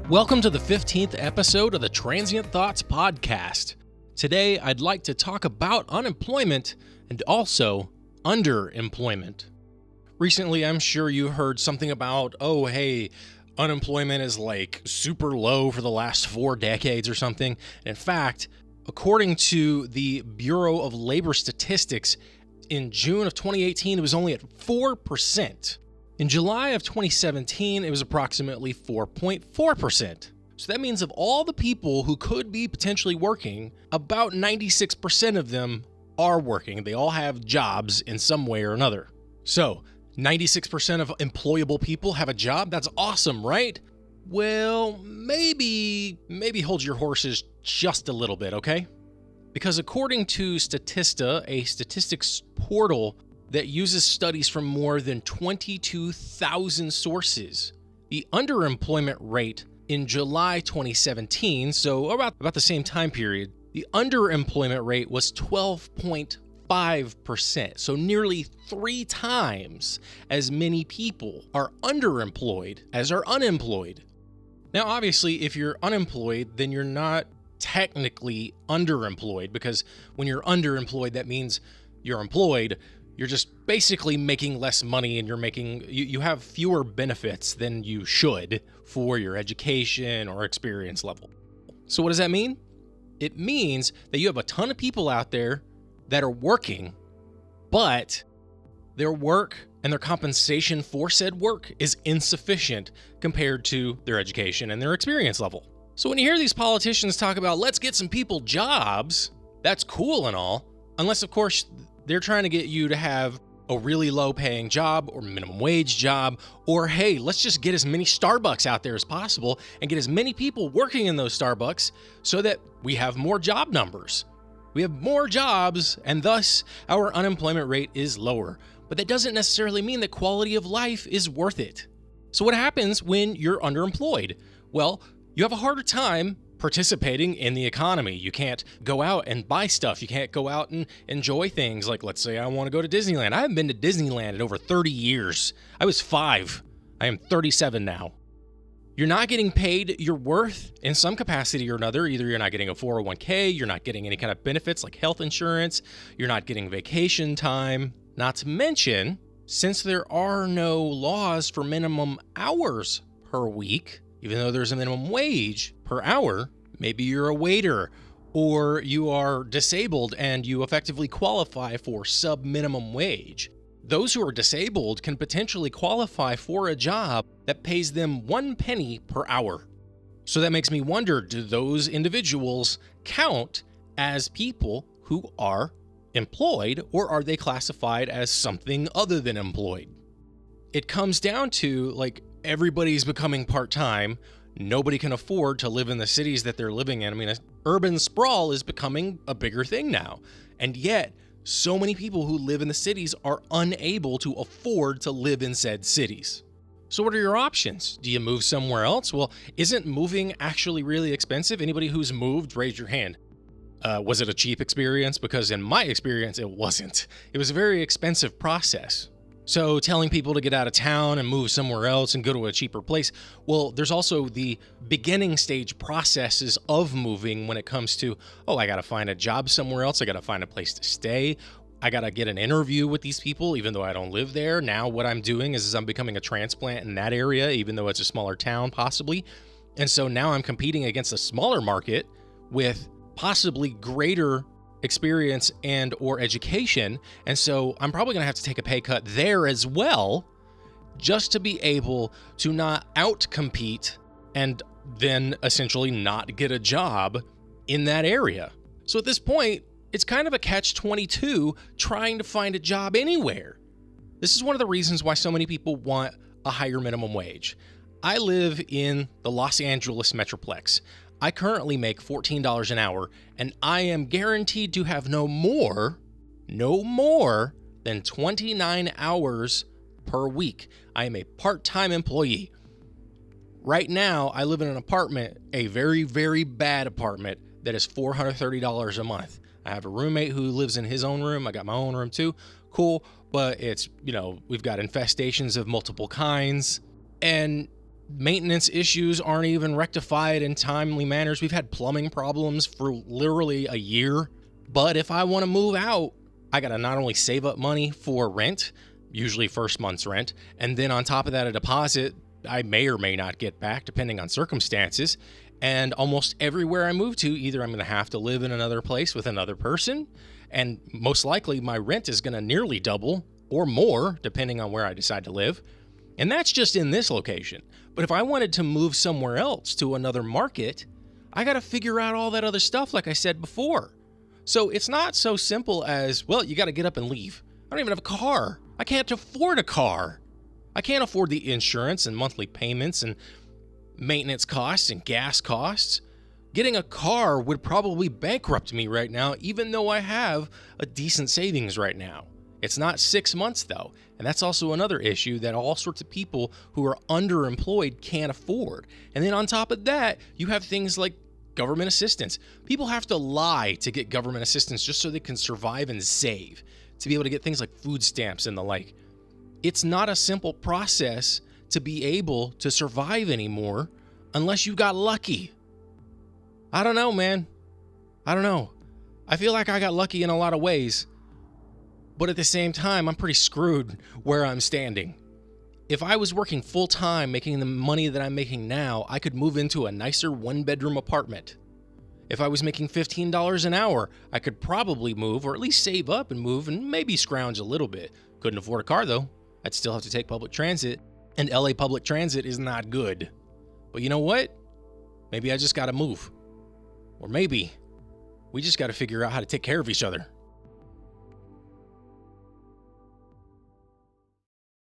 Welcome to the 15th episode of the Transient Thoughts podcast. Today, I'd like to talk about unemployment and also underemployment. Recently, I'm sure you heard something about, unemployment is like super low for the last 4 decades or something. In fact, according to the Bureau of Labor Statistics, in June of 2018, it was only at 4%. In July of 2017, it was approximately 4.4%. So that means of all the people who could be potentially working, about 96% of them are working. They all have jobs in some way or another. So 96% of employable people have a job. That's awesome, right? Well, maybe hold your horses just a little bit, okay? Because according to Statista, a statistics portal that uses studies from more than 22,000 sources, the underemployment rate in July 2017, so about the same time period, the underemployment rate was 12.5%. So nearly 3 times as many people are underemployed as are unemployed. Now, obviously, if you're unemployed, then you're not technically underemployed, because when you're underemployed, that means you're employed. You're just basically making less money, and you have fewer benefits than you should for your education or experience level. So what does that mean? It means that you have a ton of people out there that are working, but their work and their compensation for said work is insufficient compared to their education and their experience level. So when you hear these politicians talk about, let's get some people jobs, that's cool and all, unless of course they're trying to get you to have a really low paying job or minimum wage job, or hey, let's just get as many Starbucks out there as possible and get as many people working in those Starbucks so that we have more job numbers. We have more jobs, and thus our unemployment rate is lower. But that doesn't necessarily mean that quality of life is worth it. So what happens when you're underemployed? Well, you have a harder time participating in the economy. You can't go out and buy stuff. You can't go out and enjoy things. Like, let's say I want to go to Disneyland. I haven't been to Disneyland in over 30 years. I was 5. I am 37 now. You're not getting paid your worth in some capacity or another. Either you're not getting a 401k, you're not getting any kind of benefits like health insurance, you're not getting vacation time. Not to mention, since there are no laws for minimum hours per week, even though there's a minimum wage per hour, maybe you're a waiter or you are disabled and you effectively qualify for sub-minimum wage. Those who are disabled can potentially qualify for a job that pays them 1 penny per hour. So that makes me wonder, do those individuals count as people who are employed, or are they classified as something other than employed? It comes down to, like, everybody's becoming part-time. Nobody can afford to live in the cities that they're living in. I mean, urban sprawl is becoming a bigger thing now. And yet, so many people who live in the cities are unable to afford to live in said cities. So what are your options? Do you move somewhere else? Well, isn't moving actually really expensive? Anybody who's moved, raise your hand. Was it a cheap experience? Because in my experience, it wasn't. It was a very expensive process. So telling people to get out of town and move somewhere else and go to a cheaper place, well, there's also the beginning stage processes of moving when it comes to, I got to find a job somewhere else. I got to find a place to stay. I got to get an interview with these people, even though I don't live there. Now what I'm doing is I'm becoming a transplant in that area, even though it's a smaller town possibly. And so now I'm competing against a smaller market with possibly greater experience and or education, and so I'm probably gonna have to take a pay cut there as well, just to be able to not outcompete and then essentially not get a job in that area. So at this point, it's kind of a catch-22 trying to find a job anywhere. This is one of the reasons why so many people want a higher minimum wage. I live in the Los Angeles Metroplex. I currently make $14 an hour, and I am guaranteed to have no more than 29 hours per week. I am a part-time employee. Right now, I live in an apartment, a very, very bad apartment that is $430 a month. I have a roommate who lives in his own room. I got my own room too. Cool, but it's, we've got infestations of multiple kinds. And Maintenance issues aren't even rectified in timely manners. We've had plumbing problems for literally a year. But if I want to move out, I got to not only save up money for rent, usually first month's rent, and then on top of that, a deposit I may or may not get back depending on circumstances. And almost everywhere I move to, either I'm going to have to live in another place with another person, and most likely my rent is going to nearly double or more depending on where I decide to live. And that's just in this location. But if I wanted to move somewhere else to another market, I got to figure out all that other stuff like I said before. So it's not so simple as, well, you got to get up and leave. I don't even have a car. I can't afford a car. I can't afford the insurance and monthly payments and maintenance costs and gas costs. Getting a car would probably bankrupt me right now, even though I have a decent savings right now. It's not 6 months though, and that's also another issue that all sorts of people who are underemployed can't afford. And then on top of that, you have things like government assistance. People have to lie to get government assistance just so they can survive and save, to be able to get things like food stamps and the like. It's not a simple process to be able to survive anymore unless you got lucky. I don't know, man. I don't know. I feel like I got lucky in a lot of ways, but at the same time, I'm pretty screwed where I'm standing. If I was working full time making the money that I'm making now, I could move into a nicer 1-bedroom apartment. If I was making $15 an hour, I could probably move, or at least save up and move and maybe scrounge a little bit. Couldn't afford a car though. I'd still have to take public transit, and LA public transit is not good. But you know what? Maybe I just gotta move. Or maybe we just gotta figure out how to take care of each other.